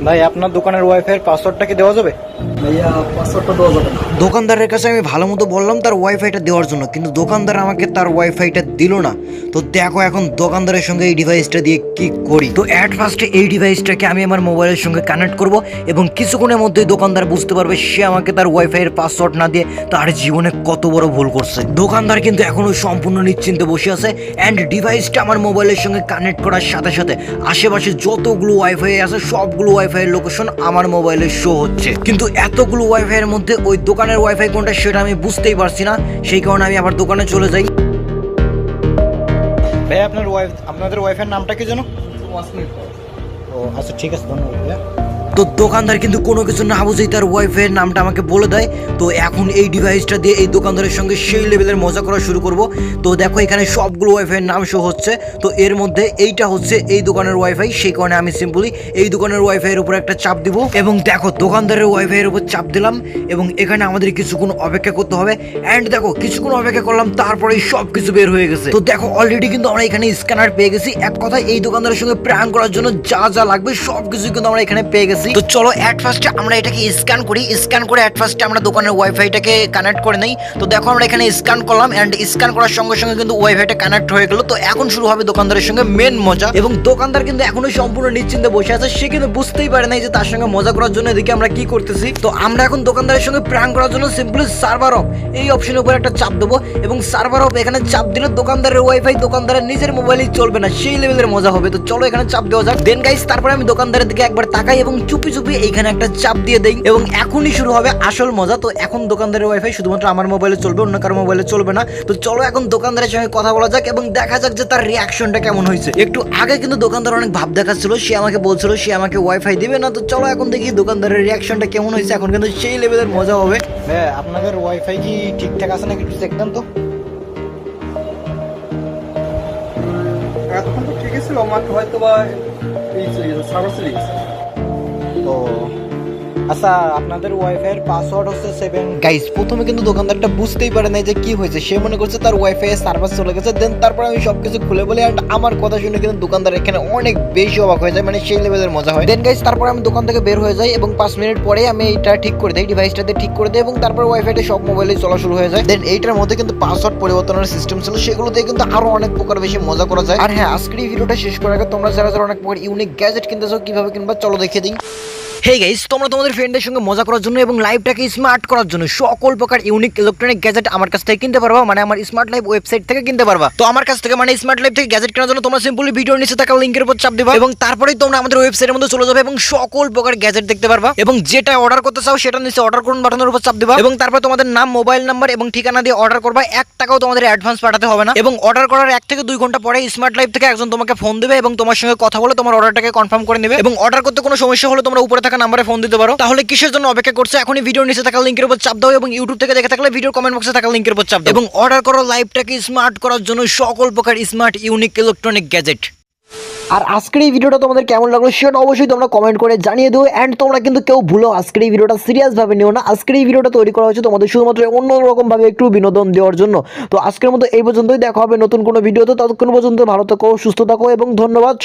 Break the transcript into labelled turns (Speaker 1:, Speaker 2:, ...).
Speaker 1: ভাই আপনার দোকানের ওয়াইফাই এর পাসওয়ার্ডটা কি দেওয়া যাবে?
Speaker 2: ভাইয়া পাসওয়ার্ডটা দেওয়া যাবে না।
Speaker 3: দোকানদারের কাছে আমি ভালো মতো বললাম তার ওয়াইফাইটা দেওয়ার জন্য, কিন্তু দোকানদার আমাকে তার ওয়াইফাইটা দিল না। তো দেখো এখন দোকানদারের সঙ্গে এই ডিভাইসটা দিয়ে কি করি। তো অ্যাট ফার্স্টে এই ডিভাইসটাকে আমি আমার মোবাইলের সঙ্গে কানেক্ট করব এবং কিছুক্ষণের মধ্যেই দোকানদার বুঝতে পারবে সে আমাকে তার ওয়াইফাইয়ের পাসওয়ার্ড না দিয়ে তার জীবনে কত বড় ভুল করছে। দোকানদার কিন্তু এখনো সম্পূর্ণ নিশ্চিন্তে বসে আছে অ্যান্ড ডিভাইসটা আমার মোবাইলের সঙ্গে কানেক্ট করার সাথে সাথে আশেপাশে যতগুলো ওয়াইফাই আছে সবগুলো ওয়াইফাইয়ের লোকেশন আমার মোবাইলে শো হচ্ছে, কিন্তু এতগুলো ওয়াইফাই এর মধ্যে ওই দোকানের ওয়াইফাই কোনটা সেটা আমি বুঝতেই পারছি না। সেই কারণে আমি আবার দোকানে চলে যাই।
Speaker 1: ভাই আপনাদের ওয়াইফাইয়ের নামটা কি যেন? ও আচ্ছা, ঠিক আছে, ধন্যবাদ ভাইয়া।
Speaker 3: তো দোকানদার কিন্তু কোনো কিছু না বুঝেই তার ওয়াইফাইয়ের নামটা আমাকে বলে দেয়। তো এখন এই ডিভাইসটা দিয়ে এই দোকানদারের সঙ্গে সেই লেভেলের মজা করা শুরু করব। তো দেখো এখানে সবগুলো ওয়াইফাইয়ের নাম শো হচ্ছে, তো এর মধ্যে এইটা হচ্ছে এই দোকানের ওয়াইফাই। সেই কারণে আমি সিম্পলি এই দোকানের ওয়াইফাইয়ের উপর একটা চাপ দিব এবং দেখো দোকানদারের ওয়াইফাইয়ের উপর চাপ দিলাম এবং এখানে আমাদের কিছুক্ষণ অপেক্ষা করতে হবে। অ্যান্ড দেখো কিছুক্ষণ অপেক্ষা করলাম, তারপরেই সব কিছু বের হয়ে গেছে। তো দেখো অলরেডি কিন্তু আমরা এখানে স্ক্যানার পেয়ে গেছি। এক কথায় এই দোকানদারের সঙ্গে প্র্যাঙ্ক করার জন্য যা যা লাগবে সব কিছু কিন্তু আমরা এখানে পেয়ে গেছি। তো চলো অ্যাট ফার্স্টে আমরা এটাকে স্ক্যান করি। স্ক্যান করে অ্যাট ফার্স্টে আমরা দোকানের ওয়াইফাইটাকে কানেক্ট করে নেই। তো দেখো আমরা এখানে স্ক্যান করলাম অ্যান্ড স্ক্যান করার সঙ্গে সঙ্গে কিন্তু ওয়াইফাইটা কানেক্ট হয়ে গেল। তো এখন শুরু হবে দোকানদারের সঙ্গে মেন মজা এবং দোকানদার কিন্তু এখনো সম্পূর্ণ নিশ্চিন্তে বসে আছে। সে কিন্তু বুঝতেই পারে নাই যে তার সঙ্গে মজা করার জন্য এদিকে আমরা কি করতেছি। তো আমরা এখন দোকানদারের সঙ্গে প্র্যাঙ্ক করার জন্য সিম্পলি সার্ভার অফ এই অপশনের উপর একটা চাপ দেবো এবং সার্ভার অফ এখানে চাপ দিলে দোকানদারের ওয়াইফাই দোকানদারের নিজের মোবাইলেই চলবে না, সেই লেভেলের মজা হবে। তো চলো এখানে চাপ দেওয়া যাক। দেন গাইস তারপরে আমি দোকানদারের দিকে একবার তাকাই এবং চুপি চুপি এইখানে একটা চাপ দিয়ে দেই এবং এখনই শুরু হবে আসল মজা। তো এখন দোকানদারের ওয়াইফাই শুধুমাত্র আমার মোবাইলে চলবে, অন্য কারো মোবাইলে চলবে না। তো চলো এখন দোকানদারের সঙ্গে কথা বলা যাক এবং দেখা যাক যে তার রিয়াকশনটা কেমন হয়েছে। একটু আগে কিন্তু দোকানদার অনেক ভাব দেখাচ্ছিল, সে আমাকে বলছিল সে আমাকে ওয়াইফাই দিবে না। তো চলো এখন দেখি দোকানদারের রিয়াকশনটা কেমন হয়েছে। এখন কিন্তু সেই লেভেলের মজা হবে।
Speaker 1: ভাইয়া আপনাদের ওয়াইফাই কি ঠিকঠাক আছে নাকি একটু চেক দেন তো।
Speaker 2: এতক্ষণ তো ঠিকই ছিল, মাত্র হয়তো বা এই চলে গেছে, সার্ভার চলে গেছে।
Speaker 1: তো আচ্ছা, আপনাদের ওয়াইফাই এর পাসওয়ার্ড হচ্ছে 7।
Speaker 3: গাইস প্রথমে কিন্তু দোকানদারটা বুঝতেই পারে নাই যে কি হয়েছে। সে মনে করছে তার ওয়াইফাই এর সার্ভার চলে গেছে। দেন তারপর আমি সবকিছু খুলে বলি আর আমার কথা শুনে কিন্তু দোকানদার এখানে অনেক বেশি অবাক হয়ে যায়, মানে সেই লেভেলের মজা হয়। দেন গাইস তারপর আমি দোকান থেকে বের হয়ে যাই এবং 5 মিনিট পরে আমি এটা ঠিক করে দেই, ডিভাইসটাতে ঠিক করে দেই এবং তারপর ওয়াইফাইটা সব মোবাইলে চলা শুরু হয়ে যায়। দেন এইটার মধ্যে কিন্তু পাসওয়ার্ড পরিবর্তনের সিস্টেম ছিল, সেগুলো দিয়ে কিন্তু আরো অনেক প্রকার বেশি মজা করা যায়। আর হ্যাঁ, আজকের এই ভিডিওটা শেষ করার আগে তোমরা যারা যারা অনেক প্রকার ইউনিক গ্যাজেট কিনতে চাও কিভাবে কিনবা চলো দেখিয়ে দিই। হেই গাইস, তোমরা তোমাদের ফ্রেন্ডদের সঙ্গে মজা করার জন্য এবং লাইফটাকে স্মার্ট করার জন্য সকল প্রকার ইউনিক ইলেকট্রনিক গ্যাজেট আমার কাছ থেকে কিনতে পারবা, মানে আমার স্মার্ট লাইফ ওয়েবসাইট থেকে কিনতে পারবা। তো আমার কাছ থেকে মানে স্মার্ট লাইফ থেকে গ্যাজেট কেনার জন্য তোমরা সিম্পলি ভিডিওর নিচে থাকা লিংকের উপর চাপ দিবা এবং তারপরেই তোমরা আমাদের ওয়েবসাইটের মধ্যে চলে যাবে এবং সকল প্রকার গ্যাজেট দেখতে পারবা এবং যেটা অর্ডার করতে চাও সেটা নিচে অর্ডার করুন বাটনের উপর চাপ দিবা এবং তারপর তোমাদের নাম, মোবাইল নাম্বার এবং ঠিকানা দিয়ে অর্ডার করবা। 1 টাকাও তোমাদের অ্যাডভান্স পাঠাতে হবে না এবং অর্ডার করার 1 থেকে 2 ঘন্টা পরে স্মার্ট লাইফ থেকে একজন তোমাকে ফোন দেবে এবং তোমার সঙ্গে কথা বলে তোমার অর্ডারটাকে কনফার্ম করে নেবে এবং অর্ডার করতে কোনো সমস্যা হলে তোমরা উপরে থাকা নম্বরে ফোন দিতে পারো। তাহলে কিসের জন্য অপেক্ষা করছো? এখনই ভিডিওর নিচে থাকা লিংকের উপর চাপ দাও এবং ইউটিউব থেকে দেখে থাকলে ভিডিওর কমেন্ট বক্সে থাকা লিংকের উপর চাপ দাও এবং অর্ডার করো লাইফটাকে স্মার্ট করার জন্য সকল প্রকার স্মার্ট ইউনিক ইলেকট্রনিক গ্যাজেট। আর আজকের এই ভিডিওটা তোমাদের কেমন লাগলো সেটা অবশ্যই তোমরা কমেন্ট করে জানিয়ে দিও। অ্যান্ড তোমরা কিন্তু কেউ ভুলো আজকের এই ভিডিওটা সিরিয়াস ভাবে নিও না। আজকের এই ভিডিওটা তৈরি করা হয়েছে তোমাদের শুধুমাত্র অন্যরকম ভাবে একটু বিনোদন দেওয়ার জন্য। তো আজকের মতো এই পর্যন্তই, দেখা হবে নতুন কোনো ভিডিওতে। ততক্ষণ পর্যন্ত ভালো থাকো, সুস্থ থাকো এবং ধন্যবাদ।